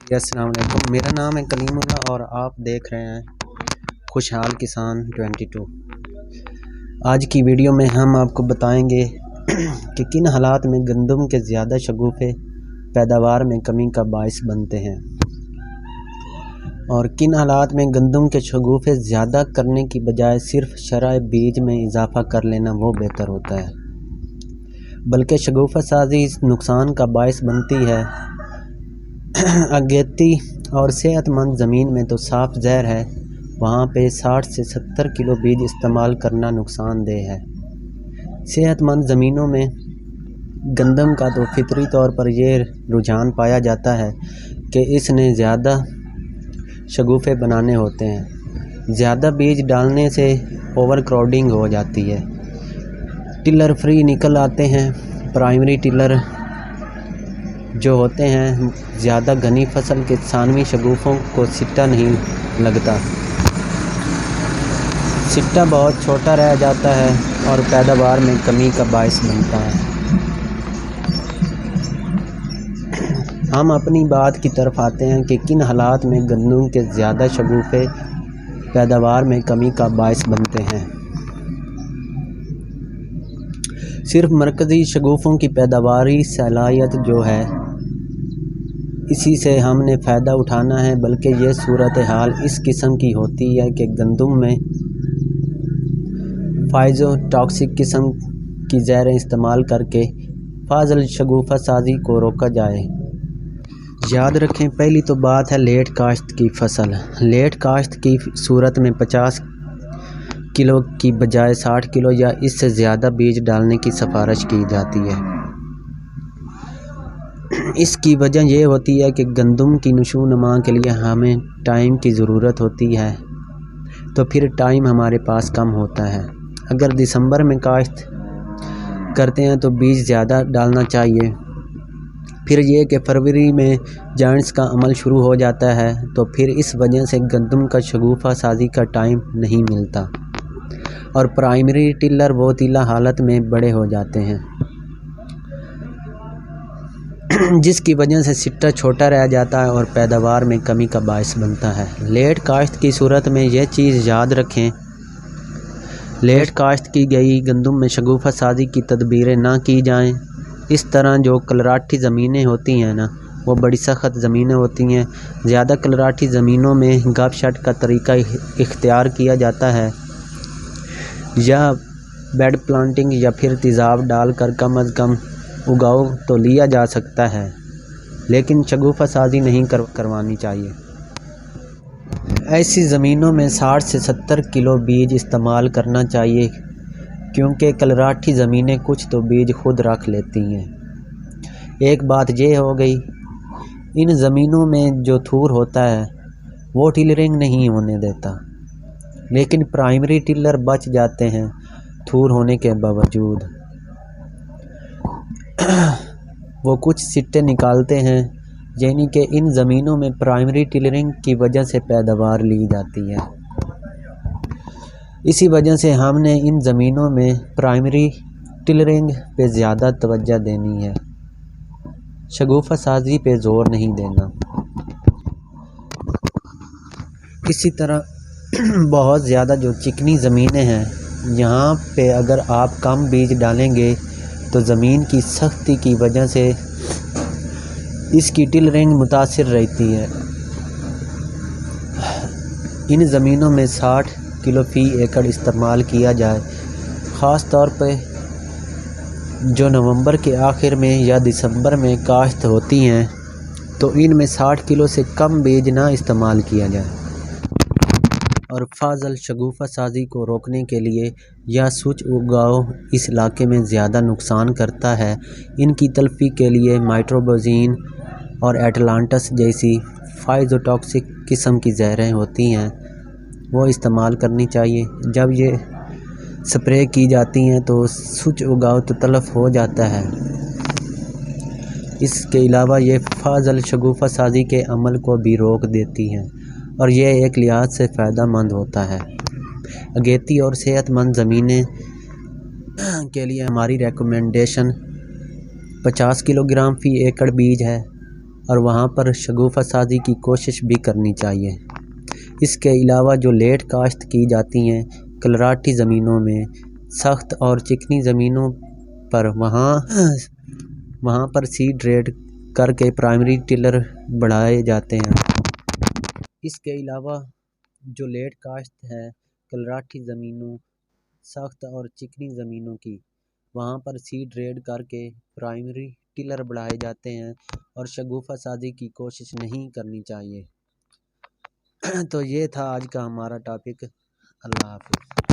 अस्सलाम वालेकुम। मेरा नाम है कलीमुल्लाह और आप देख रहे हैं खुशहाल किसान 22। आज की वीडियो में हम आपको बताएंगे कि किन हालात में गंदम के ज़्यादा शगुफ़े पैदावार में कमी का बायस बनते हैं और किन हालात में गंदम के शगुफ़े ज़्यादा करने की बजाय सिर्फ शरह बीज में इजाफ़ा कर लेना वो बेहतर होता है, बल्कि शगुफ़ा साजी इस नुकसान का बायस बनती है। अगेती और सेहतमंद ज़मीन में तो साफ ज़हर है, वहाँ पे 60 से 70 किलो बीज इस्तेमाल करना नुकसानदेह है। सेहतमंद ज़मीनों में गंदम का तो फितरी तौर पर यह रुझान पाया जाता है कि इसने ज़्यादा शगुफ़े बनाने होते हैं। ज़्यादा बीज डालने से ओवर क्राउडिंग हो जाती है, टिलर फ्री निकल आते हैं। प्राइमरी टिलर जो होते हैं ज़्यादा घनी फसल के सानवी शगुफ़ों को सिट्टा नहीं लगता, सिट्टा बहुत छोटा रह जाता है और पैदावार में कमी का बायस बनता है। हम अपनी बात की तरफ आते हैं कि किन हालात में गंदम के ज़्यादा शगुफ़े पैदावार में कमी का बायस बनते हैं। सिर्फ मरकज़ी शगुफ़ों की पैदावारी सलाहियत जो है इसी से हमने फ़ायदा उठाना है, बल्कि यह सूरत हाल इस किस्म की होती है कि गंदम में फाइज़ोटॉक्सिक किस्म की ज़हरें इस्तेमाल करके फाजल शगुफ़ा साजी को रोका जाए। याद रखें, पहली तो बात है लेट काश्त की फसल। लेट काश्त की सूरत में 50 किलो की बजाय 60 किलो या इससे ज़्यादा बीज डालने की सिफारिश की जाती है। इसकी वजह यह होती है कि गंदम की नशोनुमा के लिए हमें टाइम की ज़रूरत होती है, तो फिर टाइम हमारे पास कम होता है। अगर दिसंबर में काश्त करते हैं तो बीज ज़्यादा डालना चाहिए। फिर यह कि फरवरी में जायंट्स का अमल शुरू हो जाता है, तो फिर इस वजह से गंदम का शगुफ़ा साजी का टाइम नहीं मिलता और प्राइमरी टिलर बोतीला हालत में बड़े हो जाते हैं, जिसकी वजह से सिट्टा छोटा रह जाता है और पैदावार में कमी का बायस बनता है। लेट काश्त की सूरत में यह चीज़ याद रखें, लेट काश्त की गई गंदम में शगुफ़ा साजी की तदबीरें ना की जाएं। इस तरह जो कलराठी ज़मीनें होती हैं ना, वो बड़ी सख्त ज़मीनें होती हैं। ज़्यादा कलराठी ज़मीनों में गप शट का तरीका इख्तियार किया जाता है या बेड प्लांटिंग या फिर तेज़ाब डालकर कम अज़ कम उगाव तो लिया जा सकता है, लेकिन शगुफ़ा साजी नहीं करवानी चाहिए। ऐसी ज़मीनों में 60 से 70 किलो बीज इस्तेमाल करना चाहिए, क्योंकि कलराठी ज़मीनें कुछ तो बीज खुद रख लेती हैं। एक बात यह हो गई, इन ज़मीनों में जो थूर होता है वो टिलरिंग नहीं होने देता, लेकिन प्राइमरी टिलर बच जाते हैं थूर होने के बावजूद। वो कुछ सिट्टे निकालते हैं, यानी कि इन ज़मीनों में प्राइमरी टिलरिंग की वजह से पैदावार ली जाती है। इसी वजह से हमने इन ज़मीनों में प्राइमरी टिलरिंग पे ज़्यादा तवज्जो देनी है, शगुफ़ा साजी पे ज़ोर नहीं देना। इसी तरह बहुत ज़्यादा जो चिकनी ज़मीनें हैं, यहाँ पे अगर आप कम बीज डालेंगे तो ज़मीन की सख्ती की वजह से इसकी टिलरिंग मुतासिर रहती है। इन ज़मीनों में 60 किलो फ़ी एकड़ इस्तेमाल किया जाए, ख़ास तौर पे जो नवंबर के आखिर में या दिसंबर में काश्त होती हैं, तो इनमें 60 किलो से कम बीज ना इस्तेमाल किया जाए। और फाजल शगुफ़ा साजी को रोकने के लिए यह सूच उगाव इस इलाके में ज़्यादा नुकसान करता है, इनकी तलफ़ी के लिए माइट्रोबोजीन और एटलांटस जैसी फाइज़ोटॉक्सिक किस्म की ज़हरें होती हैं, वो इस्तेमाल करनी चाहिए। जब ये स्प्रे की जाती हैं तो सूच उगाव तो तलफ़ हो जाता है। इसके अलावा ये फाजल शगुफ़ा साजी के अमल को भी रोक देती हैं और यह एक लिहाज से फ़ायदा मंद होता है। अगेती और सेहतमंद ज़मीनें के लिए हमारी रेकमेंडेशन 50 किलोग्राम फ़ी एकड़ बीज है اور وہاں پر شگوفہ سازی کی کوشش بھی کرنی چاہیے۔ اس کے علاوہ جو لیٹ کاشت کی جاتی ہیں کلراٹی زمینوں میں، سخت اور چکنی زمینوں پر، وہاں پر سیڈ ریڈ کر کے پرائمری ٹلر بڑھائے جاتے ہیں۔ اس کے علاوہ جو لیٹ کاشت ہے کلراٹی زمینوں، سخت اور چکنی زمینوں کی، وہاں پر سیڈ ریڈ کر کے پرائمری ٹلر بڑھائے جاتے ہیں اور شگوفہ سازی کی کوشش نہیں کرنی چاہیے۔ تو یہ تھا آج کا ہمارا ٹاپک۔ اللہ حافظ۔